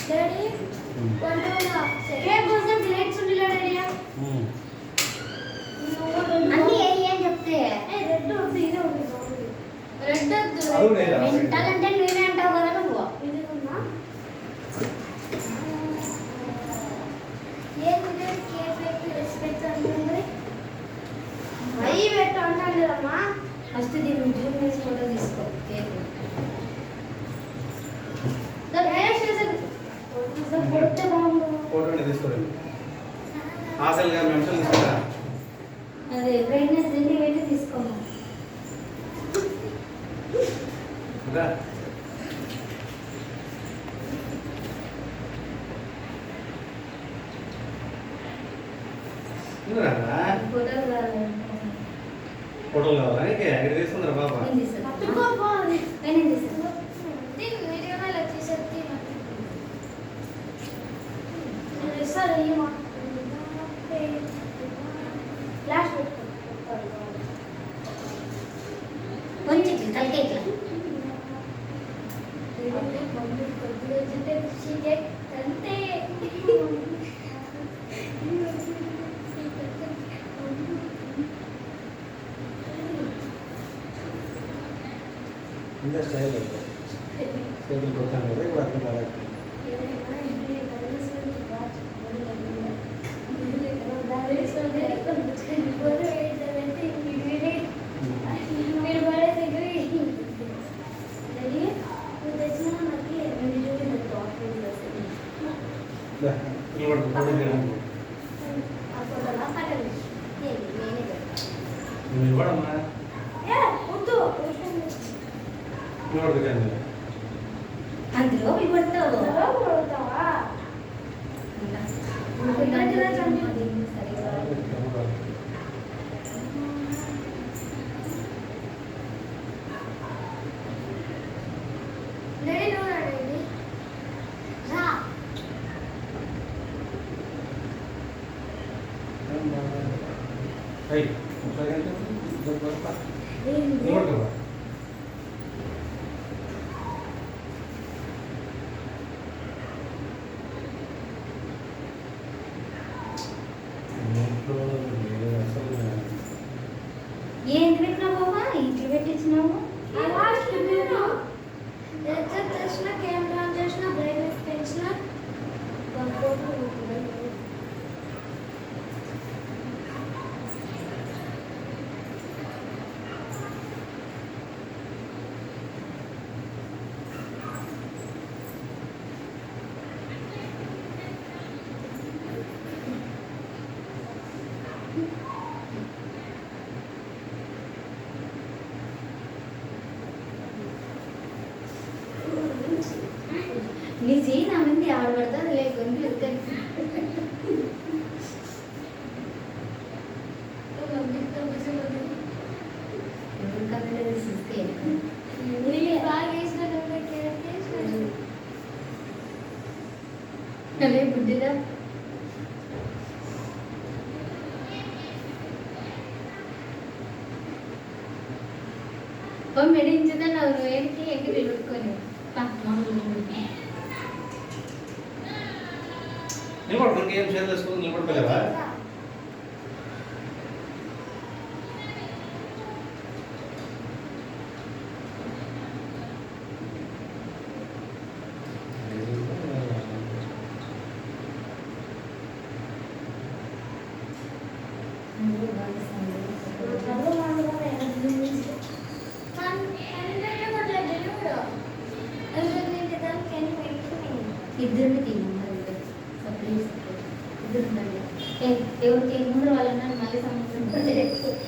Daddy కొంటోలా cake కోసం plates ఉండిలా daddy అన్ని ఏయి అని చెప్తే రెడ్ ఉంది ఇది ఉంది రెడ్ వద్దు మెంటల్ అంటే నేనే అంటావు కదా నువ్వు ఇది ఉన్నా ఏ నిజం కేక్ పెట్టి రెస్పెక్ట్ అంటుంది అయ్యి పెట్టు అంటాను కదమ్మా ఫస్ట్ దీన్ని జూమ్ చేసి ఫోటో తీసుకో కేక్ ఫోటో తీసుకోండి ఆశలు గారు నిమిషాలు తీసుకుంటా అదే బ్రైట్నెస్ దీన్ని పెట్టి తీసుకోమా ఇంకా ఫోటోలు కావాలా ఎక్కడ తీసుకుందరా బాబా కొంచెం తలకే ఇట్లా అంతే ఇంకా స్టైల్ చేతులు కొట్టాను కదా ఇప్పుడు అర్థం కాదు ఇవ్వడమ్మా అందులో ఇవ్వడతావు ఏంటి పెట్టినావు బాబా ఇంట్లో పెట్టించినావు చేసిన కెమెరా చేసిన బ్రైట్నెస్ పెంచిన నీ చేయి నా మంది ఆడబడతారు లేకుండా బుద్ధిగా మెడించదా నాకు వేడికి ఎగిరి పెట్టుకొని నిలబడుకోండి ఏం షేర్ చేసుకుని నిలబడుకోలేవా ఇద్దరిని తిన్నాం ఎవరికి ముందు వాళ్ళన్నా మళ్ళీ సంవత్సరం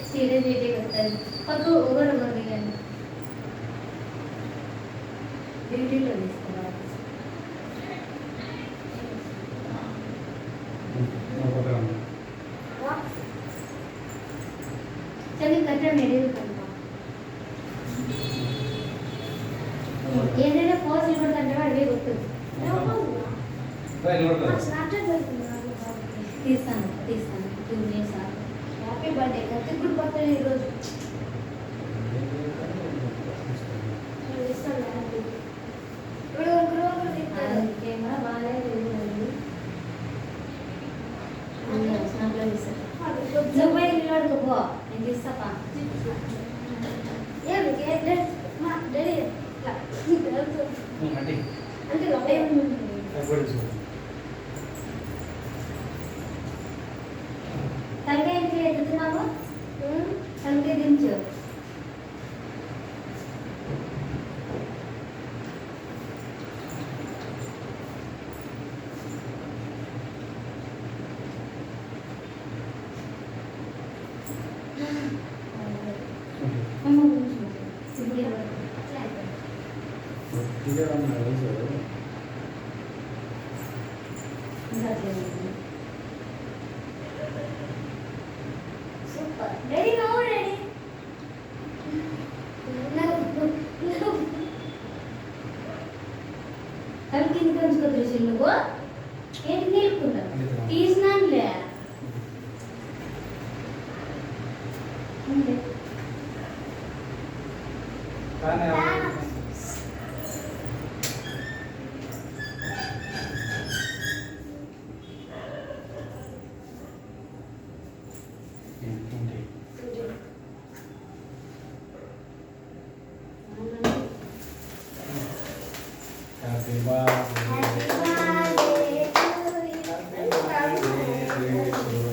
సీరియస్ మీటింగ్ వస్తుంది పక్కు ఒకరు ఒకటి కానీ డ్యూటీలో తీసుకోవాలి చదివి కట్టడం ఎదుగుతాం ఏదైనా పోస్ట్ ఇవ్వడంటే అడిగే గుర్తుంది తీస్తాను 2 days హ్యాపీ బర్త్డే కత్తి గుడ్ బర్త్డే ఈరోజు కెమెరా బాగా తలకాయ ఎందుకు ఎత్తుతున్నావు? తలకాయ దించు. సూపర్. Ready no ready. తలకి ఇంటికి ఉంచుకోవచ్చు నువ్వు. ఏంటి నేర్పుకుంటా తీసినానులే. Happy birthday to you.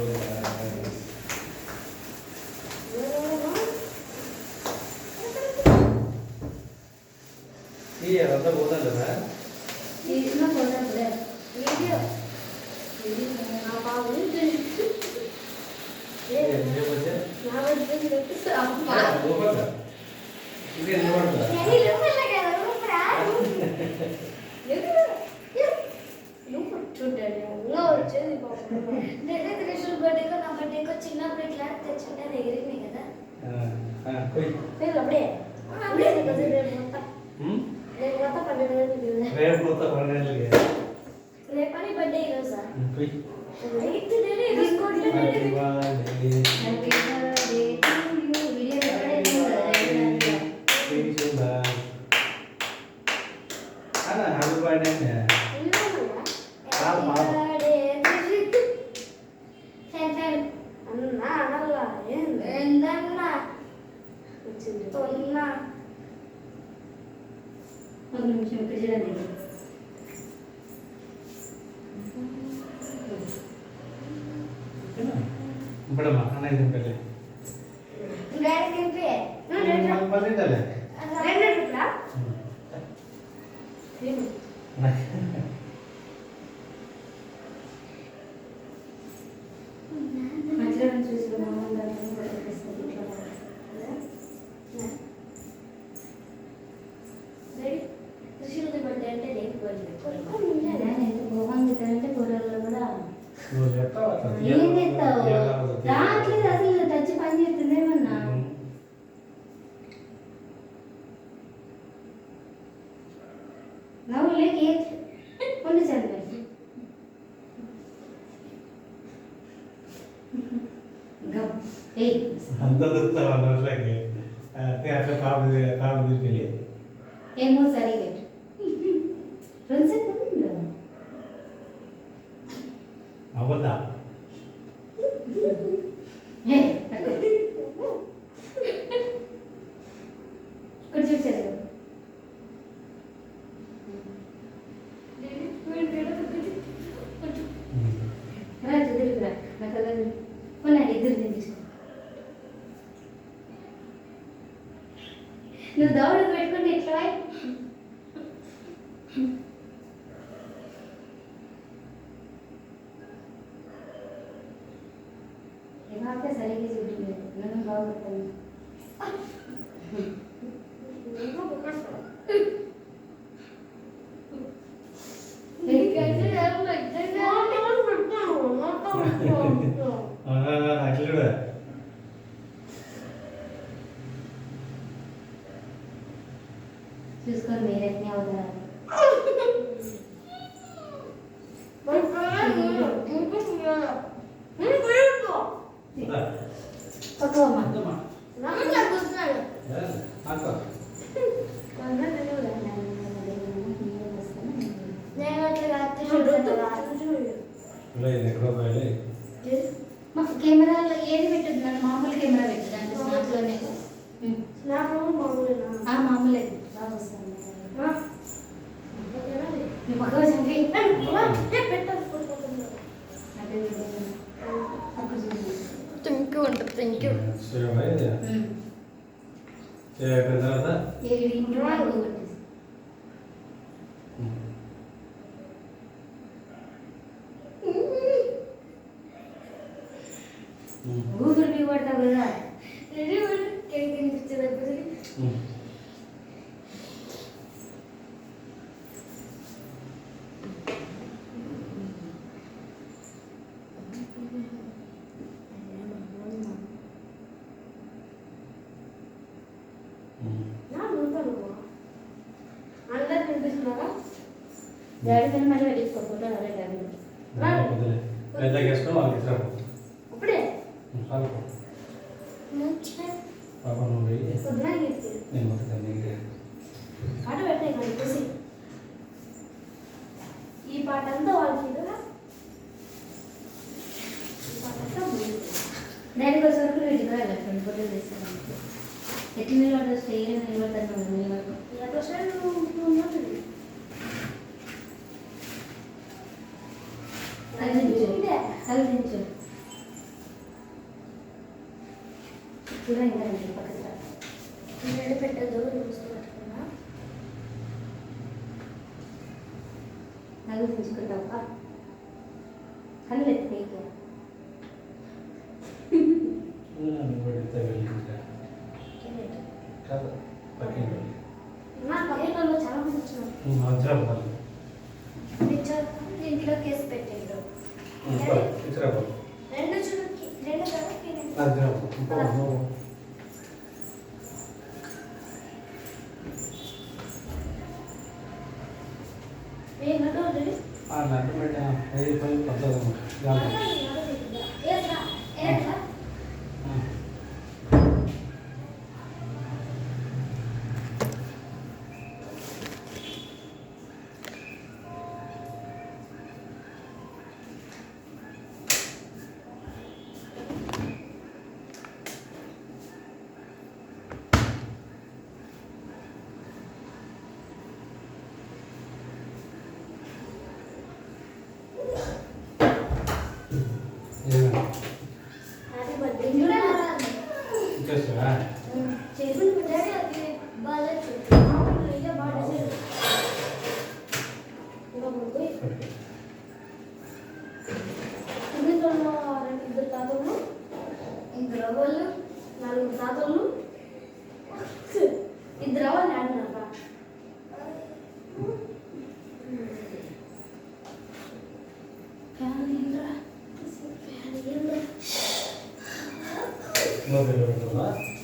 Iya, rasa bosan dah, kan? Ini mah bosan deh. Video. Ini apa ini? Iya, dia baca. Nama itu apa? Lupa tak? Ini lupa tak? Ini lupa lagi, lupa. Lupa sudah ya. Nggak jadi bapak. Dari Kristus birthday ko, na birthday ko చిన్నప్పుడు class తెచ్చుంటే ఎగిరినాయి కదా. పోయి. లేదు అప్పుడే. అప్పుడే రేపు మొత్తం. రేపు మొత్తం 12 గంటలకు. రేపు మొత్తం 12 గంటలకి. రేపని బర్త్డే ఈరోజా? పోయి. అయితే నేను తీసుకోండి. Happy birthday. Happy birthday to you. Video record చూడా. అన్న హ్యాపీ బర్త్డే అన్న. ఒక నిమిషం ఇక్కడ చూడండి. ఇప్పుడమ్మా అన్న ఇది పెట్టలే. మళ్ళీ తలే. మంచిగా చూసి బాగుంది కూరల్లో కూడా నువ్వు చెప్తావా? ఏం చెప్తావు? రావట్లేదు అసలు టచ్ పని చేస్తుందేమన్నా. నవ్వు లేక ఉండి చదివి అంత దొరుకుతావా నోట్లకి? అట్లా కాపు తీసుకెళ్ళి ఏమో సరే పెట్టు. రెండు సెకండ్ అవద్దా? ఇక్కడ చూసారు తిరుగురా నాకు అలా ఉన్నాయి ఇద్దరు తీసుకో. నువ్వు దౌడు పెట్టుకుంటే ఇట్లా ఏమాకే సరిగ్గా చూపించలేదు. నన్ను బాగుంటుంది. అట్లా చూసుకొని మీరెట్నే అవుతారు. కెమెరాలో ఏది పెట్టదు? నన్ను మామూలు కెమెరా పెట్టదు. అంటే స్నాప్లోనే మామూలు బాగా వస్తాను. నీ పక్కన చంపి పెట్టాలి థ్యాంక్ యూ అంట థ్యాంక్ యూ తర్వాత ఊపిరి మీ పడతావు కదా కేక్ తినిపించేది అందరు తినిపిస్తున్నారా డాడీ కానీ మళ్ళీ పెట్టించుకో ఫోటో అదే డాడీ వేసుకొని వాళ్ళకి ఇస్తాను అప్పుడే పాప నువ్వు పోయి నేను పాట పెట్టాయి కానీ చూసి ఈ పాట అంతా వాళ్ళకి కదా ఈ పాట అంతా డాడీ కోసం పెట్టుకోవాలి ఫ్రెండ్ ఫోటో చేస్తాను ఎట్లా నిలబడతావు స్టేజ్ నిలబడతాను కలిగించు చూడండి పక్కన పెట్టదు చూసుకున్నా కలిగించుకుంటావా కళ్ళు నీకు నా పల్లెటూరులో చాలా మంది వచ్చినారు ఇంట్లో కేసు పెట్టారు రెండు చూడకి రెండు నన్ను పెట్టా 5 రూపాయలు పడుతుంది ఇద్దరు తాతలు ఇద్దరు అవ్వలు 4 తాతలు ఇద్దరు అవ్వాలి ఆడినారా No, pero